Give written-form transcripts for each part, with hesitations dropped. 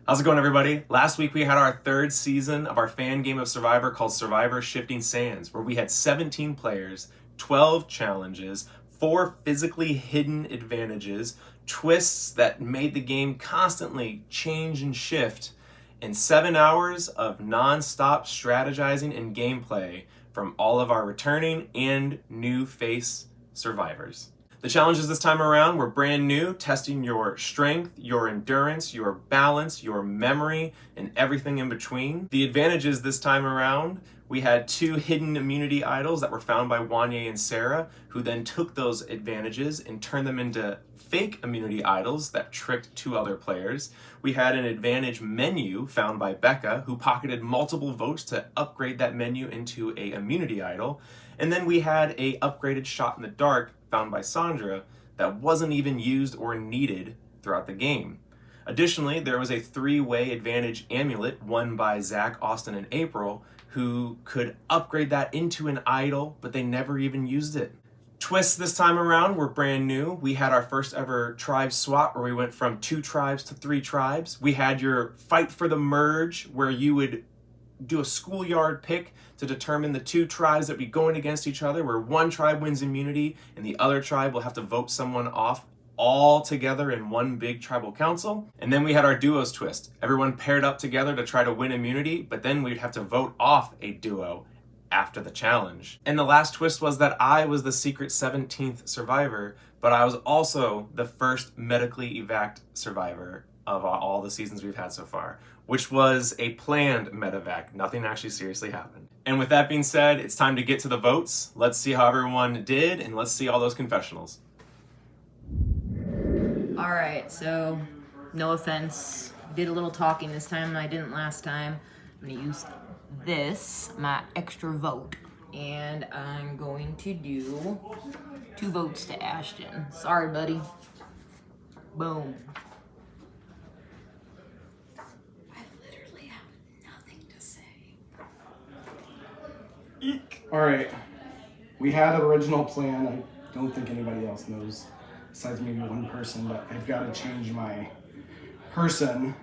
How's it going, everybody? Last week we had our third season of our fan game of Survivor called Survivor Shifting Sands, where we had 17 players, 12 challenges, 4 physically hidden advantages, twists that made the game constantly change and shift, and 7 hours of non-stop strategizing and gameplay from all of our returning and new face survivors. The challenges this time around were brand new, testing your strength, your endurance, your balance, your memory, and everything in between. The advantages this time around, we had 2 hidden immunity idols that were found by Wanye and Sarah, who then took those advantages and turned them into fake immunity idols that tricked 2 other players. We had an advantage menu found by Becca, who pocketed multiple votes to upgrade that menu into a immunity idol. And then we had a upgraded shot in the dark found by Sandra that wasn't even used or needed throughout the game. Additionally, there was a 3-way advantage amulet won by Zach, Austin, and April, who could upgrade that into an idol, but they never even used it. Twists this time around were brand new. We had our first ever tribe swap where we went from 2 tribes to 3 tribes. We had your fight for the merge where you would do a schoolyard pick to determine the 2 tribes that be going against each other, where one tribe wins immunity and the other tribe will have to vote someone off all together in one big tribal council. And then we had our duos twist. Everyone paired up together to try to win immunity, but then we'd have to vote off a duo after the challenge. And the last twist was that I was the secret 17th survivor, but I was also the first medically evac survivor of all the seasons we've had so far, which was a planned medevac. Nothing actually seriously happened. And with that being said, it's time to get to the votes. Let's see how everyone did, and let's see all those confessionals. All right, so no offense, did a little talking this time and I didn't last time. I'm gonna use this, my extra vote, and I'm going to do 2 votes to Ashton. Sorry, buddy. Boom. I literally have nothing to say. All right, we had an original plan. I don't think anybody else knows, besides maybe one person, but I've got to change my person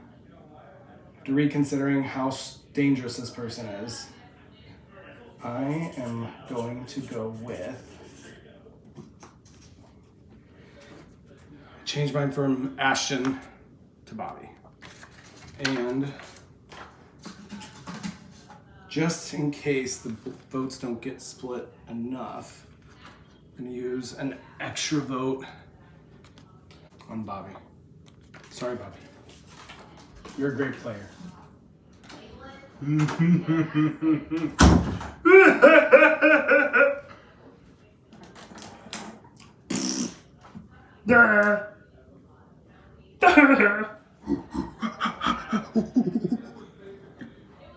after reconsidering how dangerous this person is. I am going to go with, change mine from Ashton to Bobby. And just in case the votes don't get split enough, I'm gonna use an extra vote on Bobby. Sorry, Bobby. You're a great player. You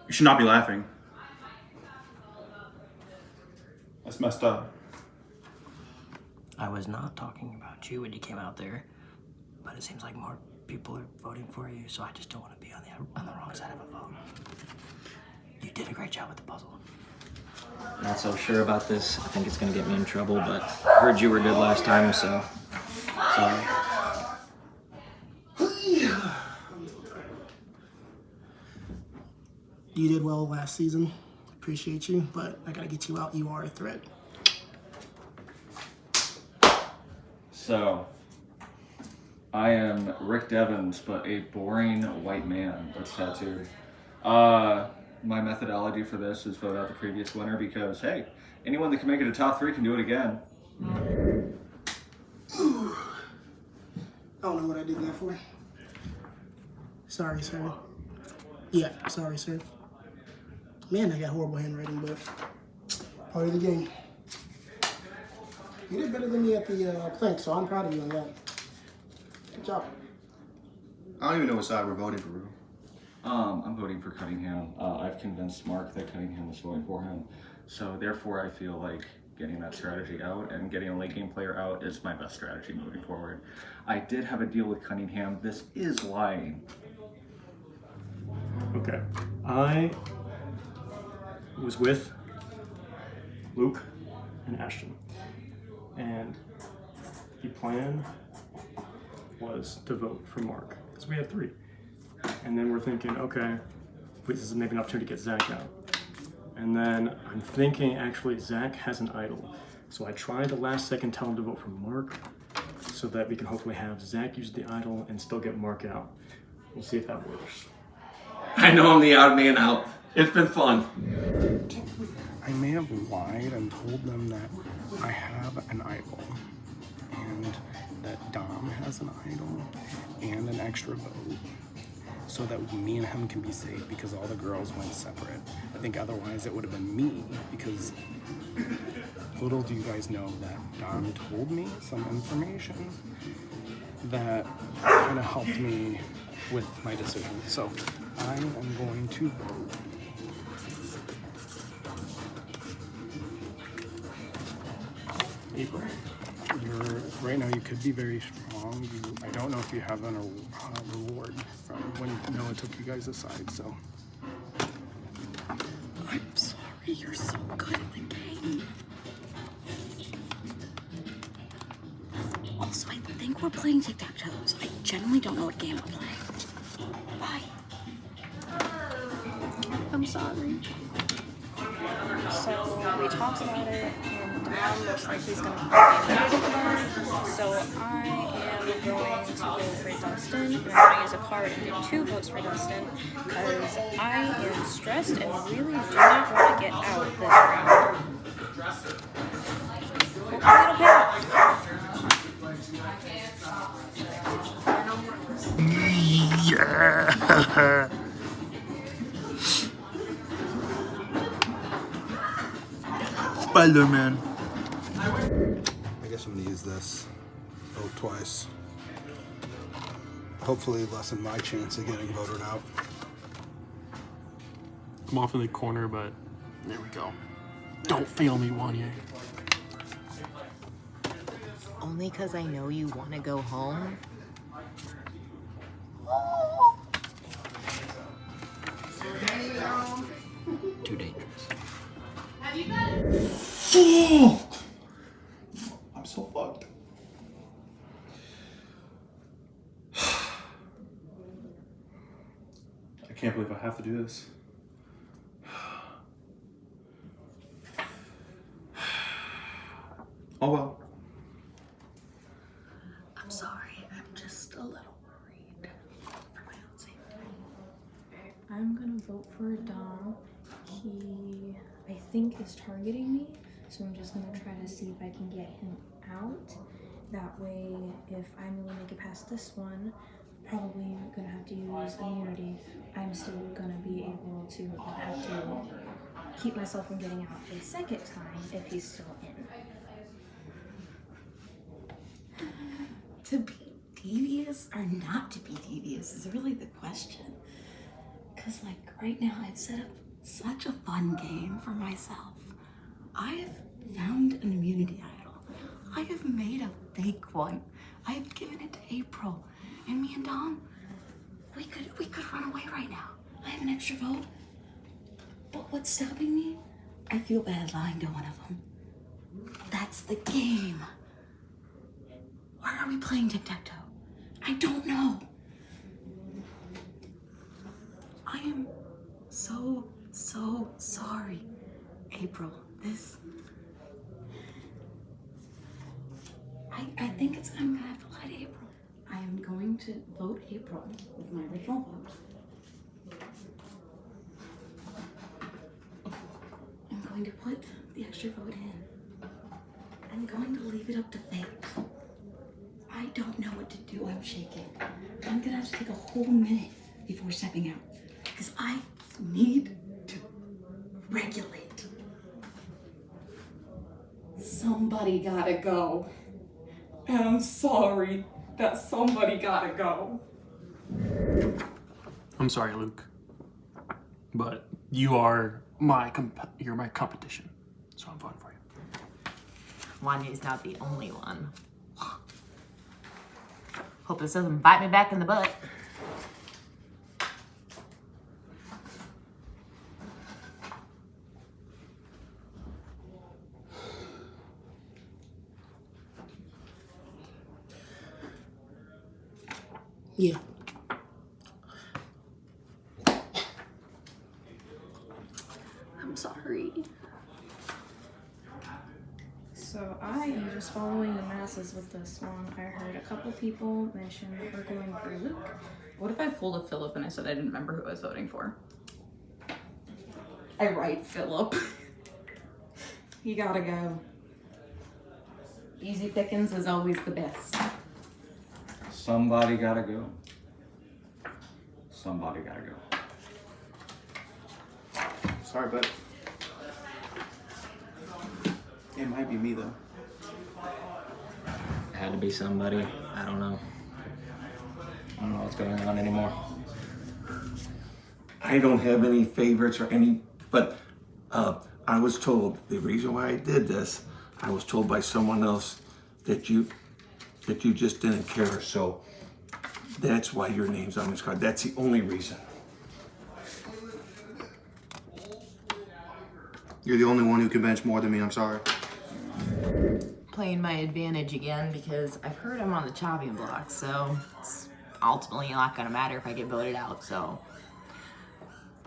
should not be laughing. That's messed up. I was not talking about you when you came out there, but it seems like more people are voting for you, so I just don't want to be on the wrong side of a vote. You did a great job with the puzzle. Not so sure about this. I think it's gonna get me in trouble, but I heard you were good last time, so sorry. You did well last season. Appreciate you, but I gotta get you out. You are a threat. So, I am Rick Devens, but a boring white man that's tattooed. My methodology for this is vote out the previous winner because, hey, anyone that can make it to top 3 can do it again. I don't know what I did that for. Sorry, sir. Yeah, sorry, sir. Man, I got horrible handwriting, but part of the game. You did better than me at the plank, so I'm proud of you on that. Good job. I don't even know what side we're voting for. I'm voting for Cunningham. I've convinced Mark that Cunningham was voting for him. So therefore I feel like getting that strategy out and getting a late game player out is my best strategy moving forward. I did have a deal with Cunningham. This is lying. Okay. I was with Luke and Ashton, and the plan was to vote for Mark, because we have 3. And then we're thinking, okay, this is maybe an opportunity to get Zach out. And then I'm thinking, actually, Zach has an idol. So I tried the last second tell him to vote for Mark so that we can hopefully have Zach use the idol and still get Mark out. We'll see if that works. I know I'm the odd man out. It's been fun. I may have lied and told them that I have an idol and that Dom has an idol and an extra vote so that me and him can be safe because all the girls went separate. I think otherwise it would have been me because little do you guys know that Dom told me some information that kind of helped me with my decision. So I am going to vote April. Right now you could be very strong. I don't know if you have a reward from when Noah took you guys aside, so. I'm sorry, you're so good at the game. Also, I think we're playing tic-tac-toes. I genuinely don't know what game we're playing. Bye. I'm sorry. So we talked about it, and Dom most likely is going to be invited to the So I am going to go for Dustin, and I'm going to use a card and get 2 votes for Dustin, because I am stressed and really do not want to get out this round. Hopefully it'll pay off. Yeah! Spider-Man. I guess I'm gonna use this. Vote twice. Hopefully lessen my chance of getting voted out. I'm off in the corner, but there we go. Don't fail me, Wanye. Only because I know you want to go home. Too dangerous. I'm so fucked. I can't believe I have to do this. Oh well. I'm sorry, I'm just a little worried for my own safety. I'm gonna vote for Dom. He, I think, is targeting me, so I'm just gonna try to see if I can get him out. That way, if I'm able to make it past this one, probably gonna have to use immunity. I'm still gonna be able to not have to keep myself from getting out a second time if he's still in. To be devious or not to be devious is really the question. Because, like, right now I've set up such a fun game for myself. I have found an immunity idol. I have made a fake one. I have given it to April. And me and Dom, we could run away right now. I have an extra vote. But what's stopping me? I feel bad lying to one of them. That's the game. Why are we playing tic-tac-toe? I don't know. I am so sorry, April. I think it's I'm gonna have to lie to April. I am going to vote April with my original vote. I'm going to put the extra vote in. I'm going to leave it up to fate. I don't know what to do. I'm shaking. I'm gonna have to take a whole minute before stepping out because I need to regulate. Somebody gotta go. And I'm sorry that somebody gotta go. I'm sorry, Luke, but you are you're my competition, so I'm voting for you. Wanya's not the only one. Hope this doesn't bite me back in the butt. Yeah. sorry. So I am just following the masses with this one. I heard a couple people mention that we're going for Luke. What if I pulled a Philip and I said I didn't remember who I was voting for? I write Philip. You gotta go. Easy pickings is always the best. Somebody gotta go. Somebody gotta go. Sorry, but it might be me though. It had to be somebody. I don't know. I don't know what's going on anymore. I don't have any favorites or any, but I was told the reason why I did this, I was told by someone else that you just didn't care. So that's why your name's on this card. That's the only reason. You're the only one who can bench more than me, I'm sorry. Playing my advantage again because I've heard I'm on the chopping block, so it's ultimately not gonna matter if I get voted out, so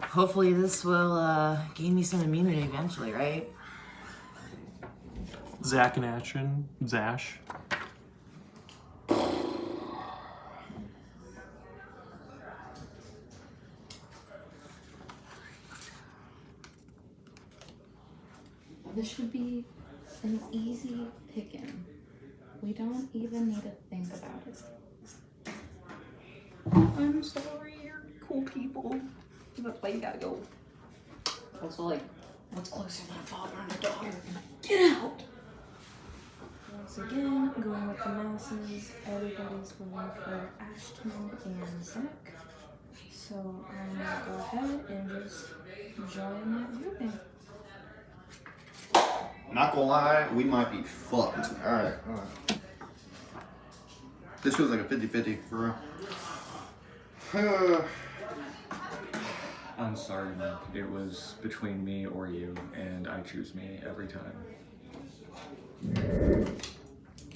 hopefully this will gain me some immunity eventually, right? Zach in action. Zash. This should be an easy pick-in. We don't even need to think about it. I'm sorry, you're cool people. That's why you gotta go. Also, like, what's closer than a father and a daughter? Get out! Once again, going with the masses, everybody's voting for Ashton and Zach. So I'm gonna go ahead and just join that grouping. Not gonna lie, we might be fucked. Alright. This feels like a 50-50 for real. I'm sorry, man. It was between me or you, and I choose me every time.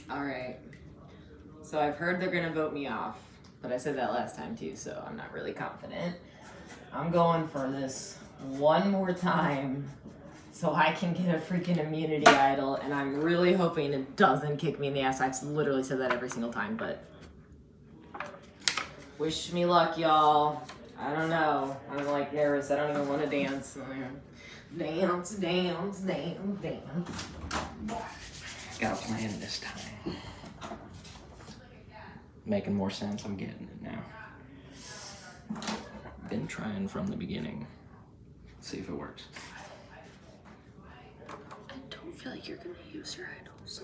Alright. So I've heard they're gonna vote me off, but I said that last time too, so I'm not really confident. I'm going for this one more time so I can get a freaking immunity idol, and I'm really hoping it doesn't kick me in the ass. I've literally said that every single time, but wish me luck, y'all. I don't know. I'm like nervous. I don't even want to dance. Dance, dance, dance, dance. Got a plan this time. Making more sense. I'm getting it now. Been trying from the beginning. See if it works. I don't feel like you're gonna use your idols.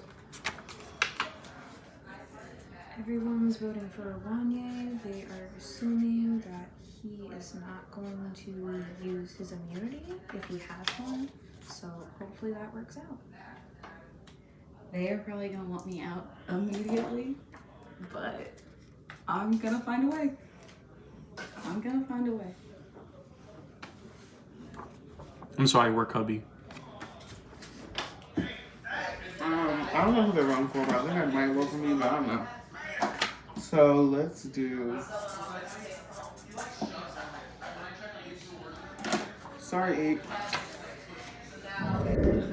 Everyone's voting for Wanye. They are assuming that he is not going to use his immunity if he has one. So hopefully that works out. They are probably gonna want me out immediately, but I'm gonna find a way. I'm gonna find a way. I'm sorry, we're Cubby. I don't know who they're wrong for, but I think I might vote for me, but I don't know. So let's do. Sorry, 8.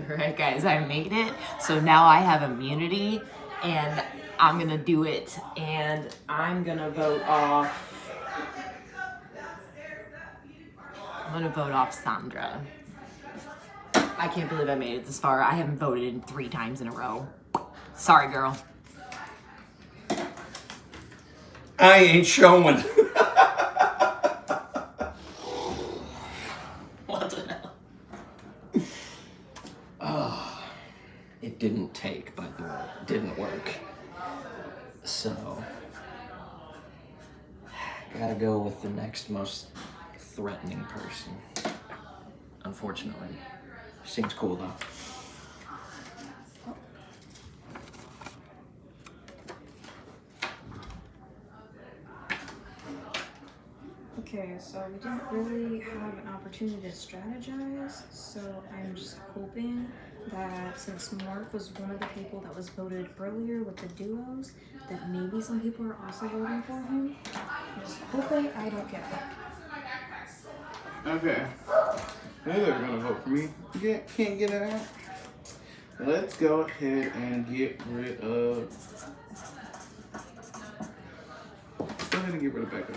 Alright guys, I made it. So now I have immunity and I'm gonna do it and I'm gonna vote off. I'm gonna vote off Sandra. I can't believe I made it this far. I haven't voted in 3 times in a row. Sorry, girl. I ain't showing. What the hell? It didn't take, by the way. It didn't work. So, gotta go with the next most threatening person. Unfortunately. Seems cool though. Okay, so we didn't really have an opportunity to strategize, so I'm just hoping that since Mark was one of the people that was voted earlier with the duos, that maybe some people are also voting for him. I'm just hoping I don't get it. Okay. They're gonna vote for me. Can't get it out. Let's go ahead and get rid of. Let's go ahead and get rid of Becca.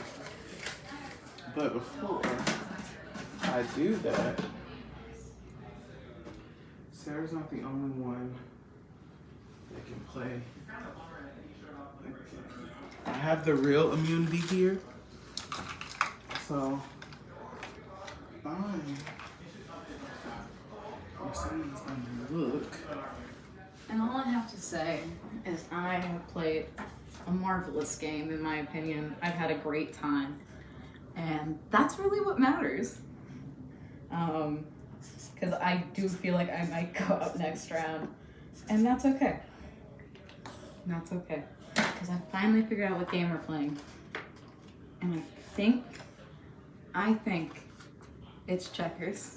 But before I do that, Sarah's not the only one that can play. I have the real immunity here. So someone's gonna look. And all I have to say is I have played a marvelous game, in my opinion. I've had a great time. And that's really what matters. Because I do feel like I might go up next round. And that's okay. That's okay. Because I finally figured out what game we're playing. And I think it's checkers.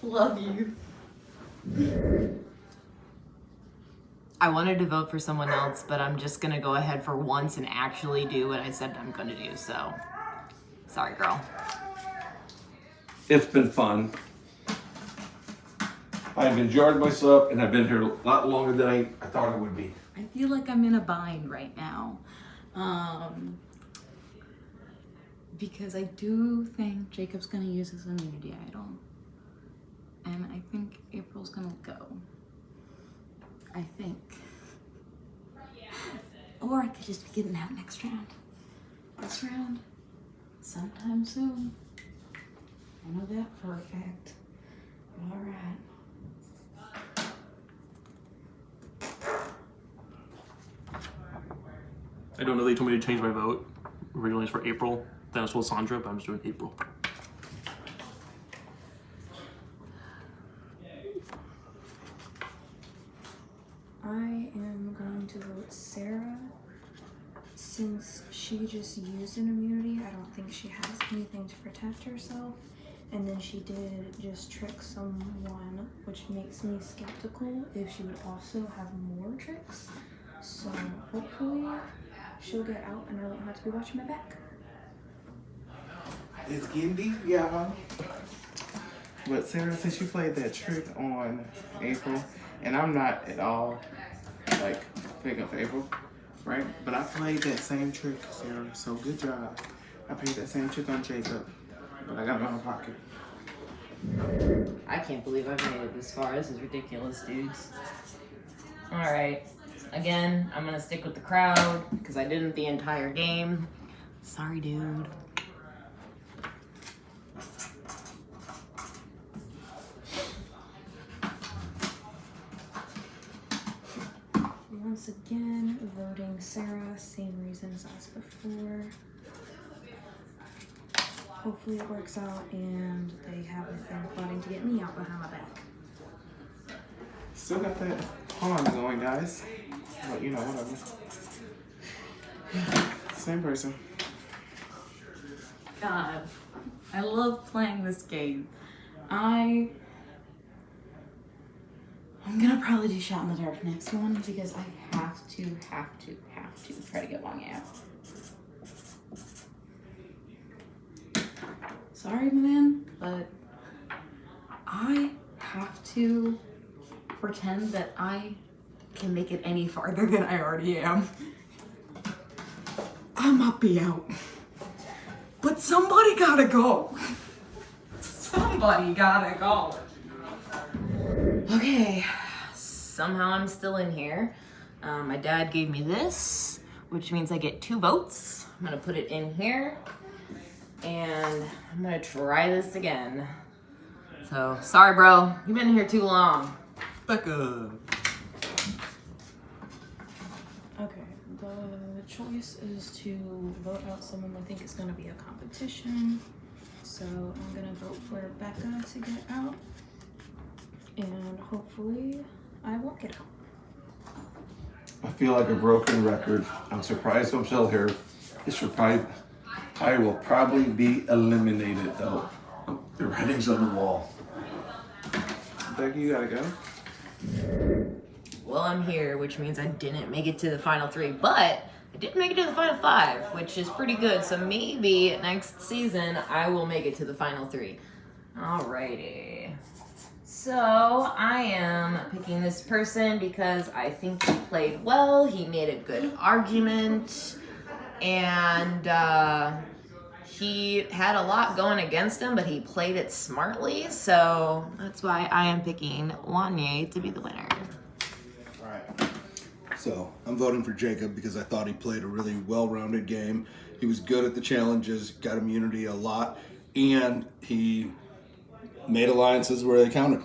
Love you. I wanted to vote for someone else, but I'm just gonna go ahead for once and actually do what I said I'm gonna do, so sorry, girl. It's been fun. I've enjoyed myself, and I've been here a lot longer than I thought I would be. I feel like I'm in a bind right now. Because I do think Jacob's gonna use his immunity idol. And I think April's gonna go. I think. Or I could just be getting out next round. This round, sometime soon. I know that for a fact. All right. I don't know, they told me to change my vote. Originally it's for April, then I was told Sandra, but I'm just doing April. I am going to vote Sarah. Since she just used an immunity, I don't think she has anything to protect herself. And then she did just trick someone, which makes me skeptical if she would also have more tricks. So hopefully she'll get out and I won't have to be watching my back. It's getting deep, y'all. But Sarah, since you played that trick on April, and I'm not at all like picking for April, right? But I played that same trick, Sarah, so good job. I played that same trick on Jacob, but I got it in my pocket. I can't believe I've made it this far. This is ridiculous, dudes. Alright. Again, I'm gonna stick with the crowd because I didn't the entire game. Sorry, dude. Once again, voting Sarah, same reasons as before. Hopefully it works out and they haven't been plotting to get me out behind my back. Still got that pawn going, guys. But you know, whatever. Same person. God, I love playing this game. I'm gonna probably do Shot in the Dark next one because I have to try to get Long out. Sorry, man, but I have to pretend that I can make it any farther than I already am. I might be out, but somebody gotta go. Somebody gotta go. Okay, somehow I'm still in here. My dad gave me this, which means I get 2 votes. I'm gonna put it in here, and I'm gonna try this again. So, sorry bro, you've been here too long. Becca! Okay, the choice is to vote out someone I think is going to be a competition. So I'm going to vote for Becca to get out. And hopefully I won't get out. I feel like a broken record. I'm surprised I'm still here. It's surprised. I will probably be eliminated though. The writing's on the wall. Becky, you gotta go. Well, I'm here, which means I didn't make it to the final 3, but I did make it to the final 5, which is pretty good. So maybe next season I will make it to the final 3. Alrighty. So I am picking this person because I think he played well. He made a good argument, and he had a lot going against him, but he played it smartly. So that's why I am picking Wanye to be the winner. All right. So I'm voting for Jacob because I thought he played a really well-rounded game. He was good at the challenges, got immunity a lot, and he made alliances where they counted.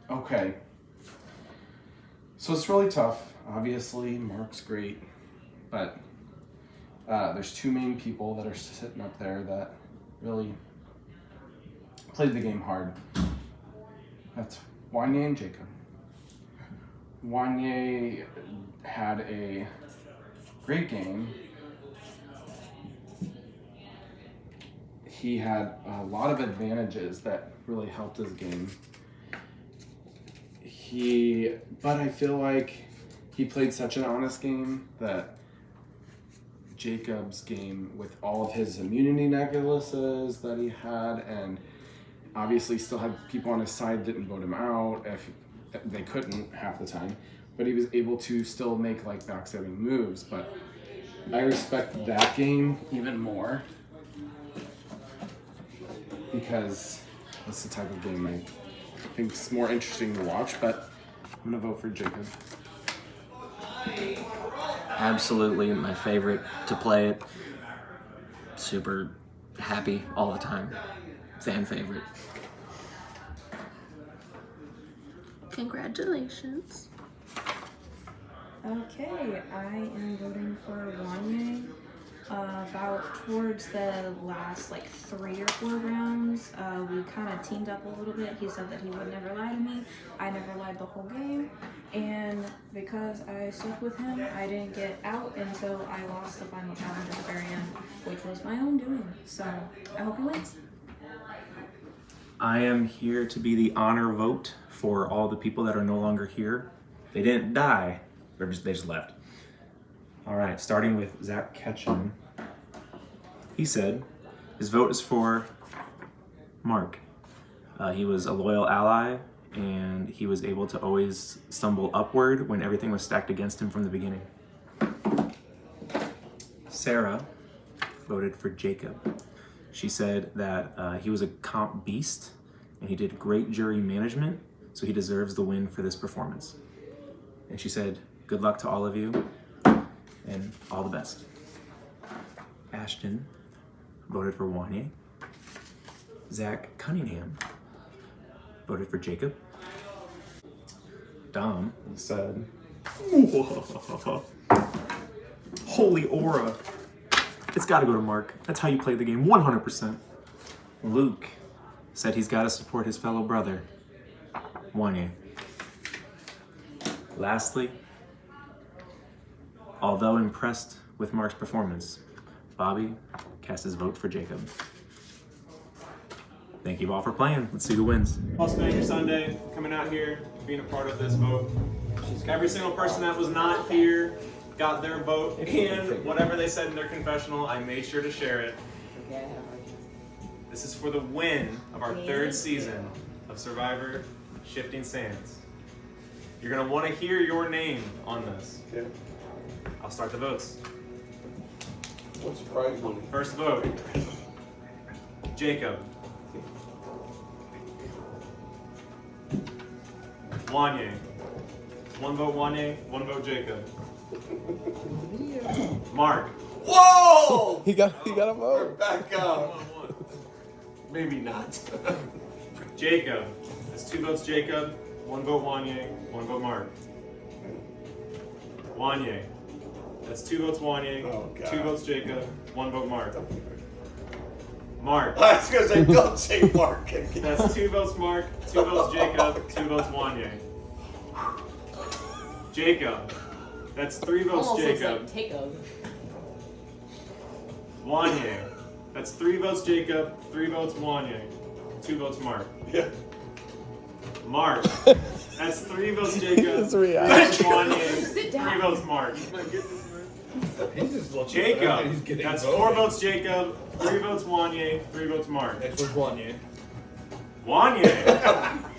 Okay. So it's really tough. Obviously, Mark's great, but there's 2 main people that are sitting up there that really played the game hard. That's Wanye and Jacob. Wanye had a great game. He had a lot of advantages that really helped his game. But I feel like he played such an honest game that Jacob's game, with all of his immunity necklaces that he had, and obviously still had people on his side didn't vote him out if they couldn't half the time, but he was able to still make like backstabbing moves. But I respect that game even more because that's the type of game I think is more interesting to watch, but I'm gonna vote for Jacob. Absolutely my favorite to play it. Super happy all the time. Fan favorite. Congratulations. Okay, I am voting for Wanye. About towards the last like 3 or 4 rounds, we kind of teamed up a little bit. He said that he would never lie to me. I never lied the whole game, and because I stuck with him, I didn't get out until I lost the final challenge at the very end, which was my own doing. So I hope he wins. I am here to be the honor vote for all the people that are no longer here. They didn't die, they just left. All right, starting with Zach Ketchum. He said his vote is for Mark. He was a loyal ally, and he was able to always stumble upward when everything was stacked against him from the beginning. Sarah voted for Jacob. She said that he was a comp beast, and he did great jury management, so he deserves the win for this performance. And she said, good luck to all of you, and all the best. Ashton voted for Wanye. Zach Cunningham voted for Jacob. Dom said, holy aura. It's gotta go to Mark. That's how you play the game, 100%. Luke said he's gotta support his fellow brother, Wanye. Lastly, although impressed with Mark's performance, Bobby cast his vote for Jacob. Thank you all for playing. Let's see who wins. All spending your Sunday coming out here, being a part of this vote. Every single person that was not here got their vote, and whatever they said in their confessional, I made sure to share it. This is for the win of our 3rd season of Survivor Shifting Sands. You're gonna want to hear your name on this. Okay. I'll start the votes. What's the prize money? First vote, Jacob. Wanye. 1 vote Wanye, 1 vote Jacob. Mark. Whoa! He got a vote. We're back up. Maybe not. Jacob. That's 2 votes Jacob, 1 vote Wanye, 1 vote Mark. Wanye. That's 2 votes Wanye, 2 votes Jacob, 1 vote Mark. Mark. I was gonna say, don't say Mark again. That's 2 votes Mark, 2 votes Jacob, 2 votes Wanye. Jacob. That's 3 votes Almost Jacob. looks like Jacob. Wanye. That's 3 votes Jacob, 3 votes Wanye, 2 votes Mark. Yeah. Mark. That's 3 votes Jacob, 3 reaction. votes Wanye, 3 votes Mark. Jacob, that's 4 votes Jacob, 3 votes Wanye, 3 votes Mark. Next one's Wanye. Wanye.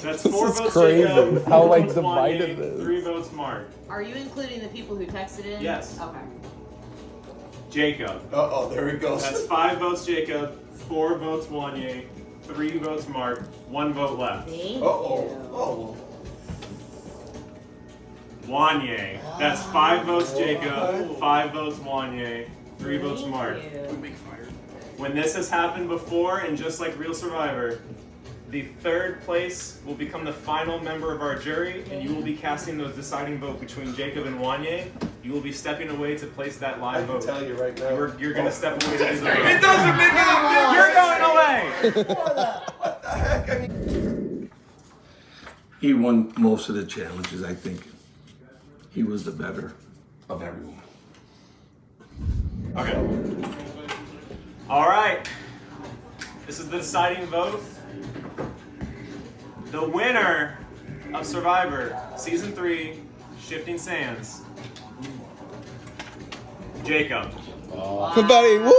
That's 4 is votes crazy. Jacob, How, 4 like, votes divided Wanye, this. 3 votes Mark. Are you including the people who texted in? Yes. Okay. Jacob. Uh-oh, there he goes. That's 5 votes Jacob, 4 votes Wanye, 3 votes Mark, 1 vote left. Thank Uh-oh. you. Oh. Wanye. That's 5 votes Jacob, 5 votes Wanye, 3 votes Mark. Thank you. When this has happened before, and just like Real Survivor, the 3rd place will become the final member of our jury, and you will be casting the deciding vote between Jacob and Wanye. You will be stepping away to place that I live can vote. tell you right now. You're going to step away to do the vote. It doesn't make any difference. You're going away! What the heck? I mean, He won most of the challenges, I think. He was the better of everyone. Okay. All right. This is the deciding vote. The winner of Survivor Season 3, Shifting Sands, Jacob. Buddy, woo!